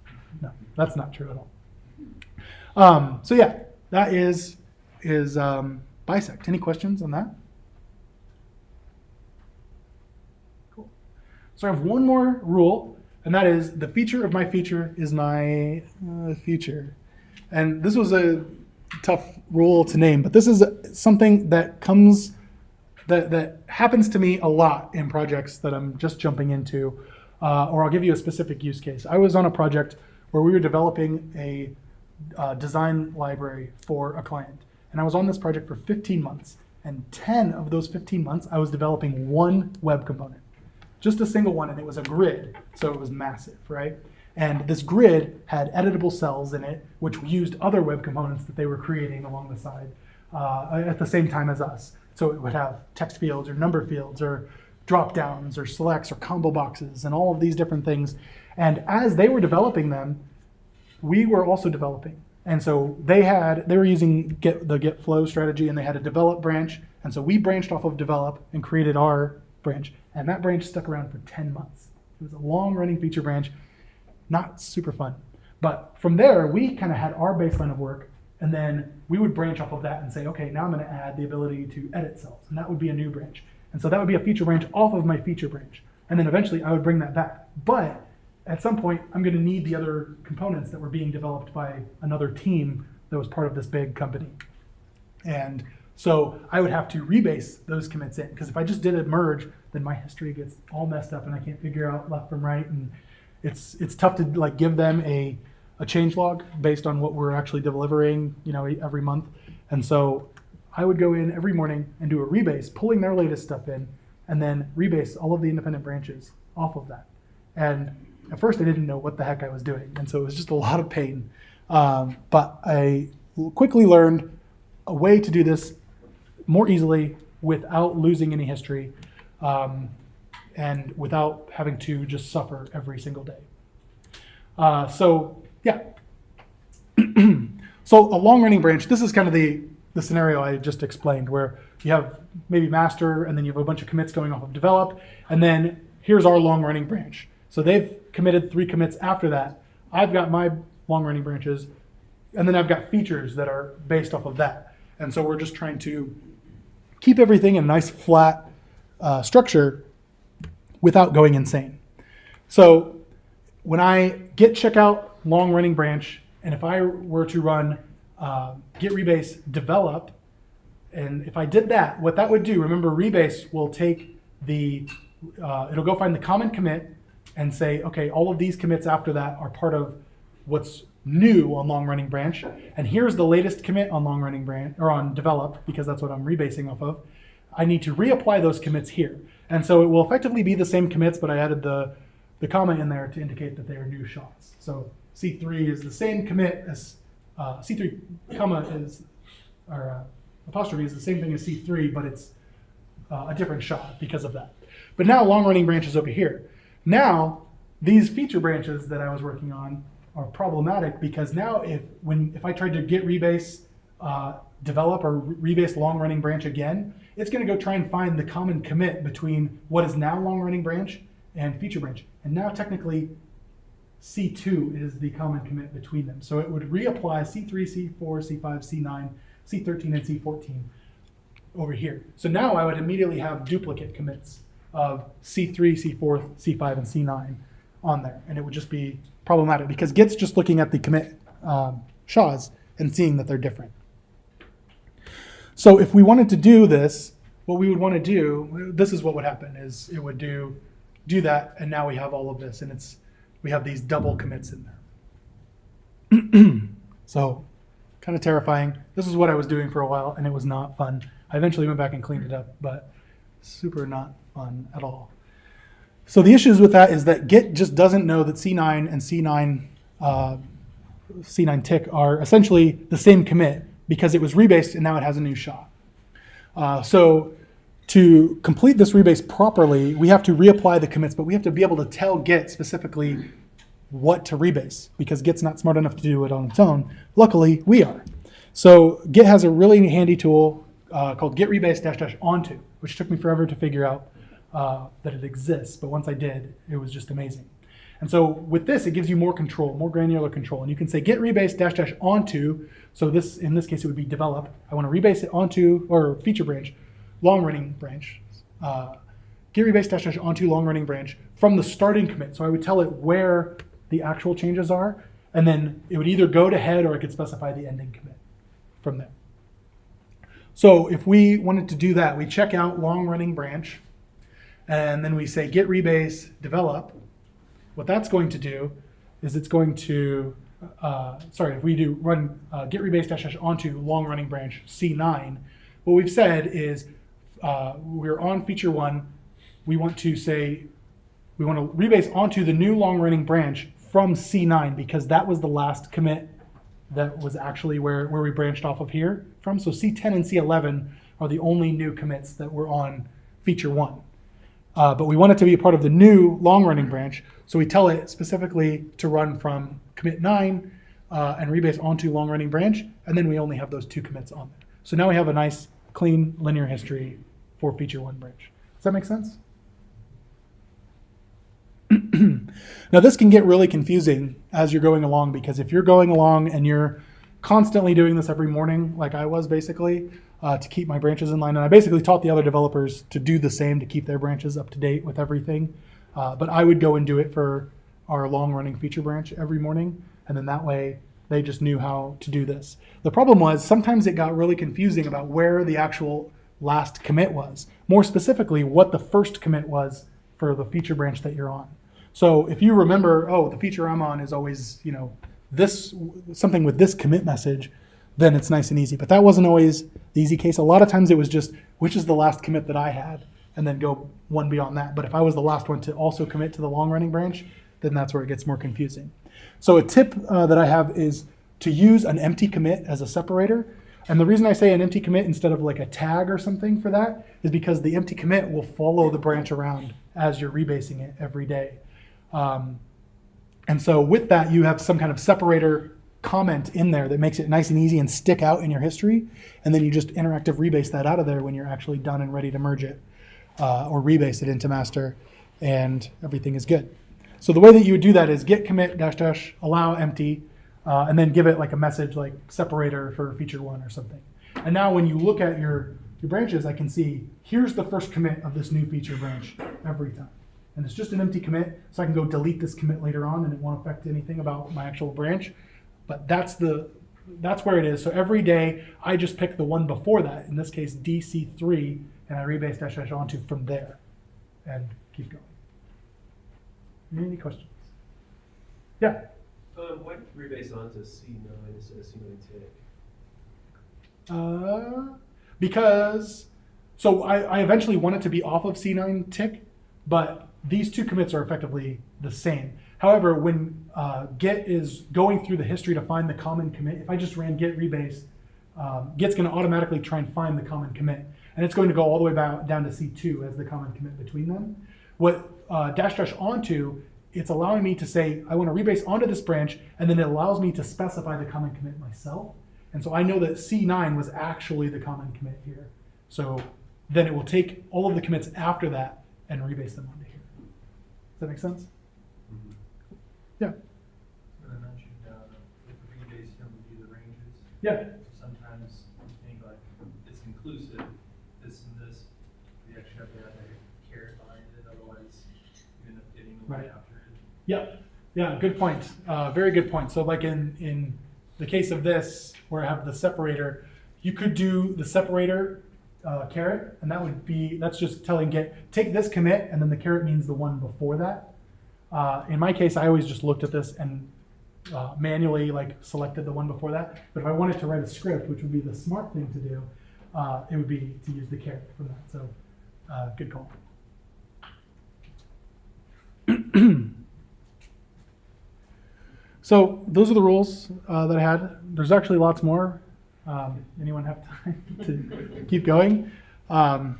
No, that's not true at all. So yeah, that is bisect. Any questions on that? Cool. So I have one more rule, and that is the feature of my feature is my feature. And this was a tough rule to name, but this is something that that happens to me a lot in projects that I'm just jumping into, or I'll give you a specific use case. I was on a project where we were developing a design library for a client. And I was on this project for 15 months. And 10 of those 15 months, I was developing one web component. Just a single one, and it was a grid, so it was massive, right? And this grid had editable cells in it, which used other web components that they were creating along the side at the same time as us. So it would have text fields or number fields or drop downs or selects or combo boxes and all of these different things. And as they were developing them, we were also developing. And so they were using the get flow strategy, and they had a develop branch. And so we branched off of develop and created our branch. And that branch stuck around for 10 months. It was a long running feature branch, not super fun. But from there, we kind of had our baseline of work, and then we would branch off of that and say, okay, now I'm going to add the ability to edit cells. And that would be a new branch. And so that would be a feature branch off of my feature branch. And then eventually I would bring that back. But at some point, I'm going to need the other components that were being developed by another team that was part of this big company. And so I would have to rebase those commits in, because if I just did a merge, then my history gets all messed up and I can't figure out left from right. And it's tough to like give them a change log based on what we're actually delivering, every month. And so I would go in every morning and do a rebase, pulling their latest stuff in, and then rebase all of the independent branches off of that. And at first I didn't know what the heck I was doing. And so it was just a lot of pain. But I quickly learned a way to do this more easily without losing any history, and without having to just suffer every single day. So yeah. So a long running branch, this is kind of the scenario I just explained, where you have maybe master, and then you have a bunch of commits going off of develop, and then here's our long running branch. So they've committed 3 commits after that. I've got my long running branches, and then I've got features that are based off of that. And so we're just trying to keep everything in a nice flat structure without going insane. So when I git checkout long running branch, and if I were to run git rebase develop, and if I did that, what that would do, remember rebase will take it'll go find the common commit and say, okay, all of these commits after that are part of what's new on long running branch. And here's the latest commit on long running branch, or on develop, because that's what I'm rebasing off of. I need to reapply those commits here. And so it will effectively be the same commits, but I added the comma in there to indicate that they are new shots. So C3 is the same commit as C3 comma is, or apostrophe is the same thing as C3, but it's a different shot because of that. But now long running branch is over here. Now these feature branches that I was working on are problematic because now if I tried to git rebase develop or rebase long running branch again, it's going to go try and find the common commit between what is now long running branch and feature branch. And now technically C2 is the common commit between them. So it would reapply C3, C4, C5, C9, C13, and C14 over here. So now I would immediately have duplicate commits of C3, C4, C5, and C9 on there. And it would just be problematic because Git's just looking at the commit SHAs and seeing that they're different. So if we wanted to do this, what we would want to do, this is what would happen, is it would do that, and now we have all of this, and we have these double commits in there. So kind of terrifying. This is what I was doing for a while, and it was not fun. I eventually went back and cleaned it up, but super not fun at all. So the issues with that is that Git just doesn't know that C9 and C9 tick are essentially the same commit because it was rebased and now it has a new SHA. So to complete this rebase properly, we have to reapply the commits, but we have to be able to tell Git specifically what to rebase because Git's not smart enough to do it on its own. Luckily, we are. So Git has a really handy tool called git rebase -- onto, which took me forever to figure out that it exists. But once I did, it was just amazing. And so with this, it gives you more control, more granular control. And you can say git rebase -- onto. So in this case, it would be develop. I want to rebase it onto, or feature branch, long running branch. Git rebase -- onto long running branch from the starting commit. So I would tell it where the actual changes are. And then it would either go to head or it could specify the ending commit from there. So if we wanted to do that, we check out long running branch. And then we say git rebase develop. What that's going to do is it's going to, if we do run git rebase -- onto long running branch C9, what we've said is we're on feature 1. We want to rebase onto the new long running branch from C9 because that was the last commit that was actually where we branched off of here from. So C10 and C11 are the only new commits that were on feature 1. But we want it to be a part of the new long-running branch, so we tell it specifically to run from commit 9 and rebase onto long-running branch, and then we only have those 2 commits on there. So now we have a nice, clean linear history for feature 1 branch. Does that make sense? Now this can get really confusing as you're going along, because if you're going along and you're constantly doing this every morning, like I was basically, to keep my branches in line, and I basically taught the other developers to do the same to keep their branches up to date with everything, but I would go and do it for our long-running feature branch every morning, and then that way they just knew how to do this. The problem was sometimes it got really confusing about where the actual last commit was, more specifically what the first commit was for the feature branch that you're on. So if you remember, the feature I'm on is always, this something with this commit message, then it's nice and easy. But that wasn't always the easy case. A lot of times it was just, which is the last commit that I had, and then go one beyond that. But if I was the last one to also commit to the long running branch, then that's where it gets more confusing. So a tip that I have is to use an empty commit as a separator. And the reason I say an empty commit instead of like a tag or something for that is because the empty commit will follow the branch around as you're rebasing it every day. And so with that, you have some kind of separator comment in there that makes it nice and easy and stick out in your history. And then you just interactive rebase that out of there when you're actually done and ready to merge it or rebase it into master, and everything is good. So the way that you would do that is git commit -- allow empty, and then give it like a message like separator for feature 1 or something. And now when you look at your branches, I can see here's the first commit of this new feature branch every time. And it's just an empty commit, so I can go delete this commit later on and it won't affect anything about my actual branch. But that's where it is. So every day I just pick the one before that, in this case DC3, and I rebase -- onto from there and keep going. Any questions? Yeah. Why did you rebase onto C9 instead of C9 tick? So I eventually want it to be off of C9 tick, but these 2 commits are effectively the same. However, when Git is going through the history to find the common commit, if I just ran git rebase, Git's going to automatically try and find the common commit. And it's going to go all the way down to C2 as the common commit between them. What -- onto it's allowing me to say, I want to rebase onto this branch, and then it allows me to specify the common commit myself. And so I know that C9 was actually the common commit here. So then it will take all of the commits after that and rebase them onto here. Does that make sense? Mhm. Yeah. When I mentioned with the rebase, would be the ranges. Yeah. Sometimes you think like it's inclusive, this and this. We actually have to have a caret behind it, otherwise you end up getting the one Right. after it. Yeah. Yeah. Good point. Very good point. So like in the case of this, where I have the separator, you could do the separator caret, and that's just telling Git, take this commit, and then the caret means the one before that. In my case, I always just looked at this and manually like selected the one before that. But if I wanted to write a script, which would be the smart thing to do, it would be to use the caret for that. So good call. So those are the rules that I had. There's actually lots more. Anyone have time to keep going? But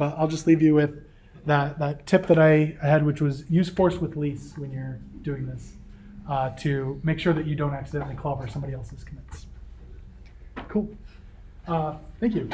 I'll just leave you with that tip that I had, which was use force with lease when you're doing this to make sure that you don't accidentally clobber somebody else's commits. Cool. Thank you.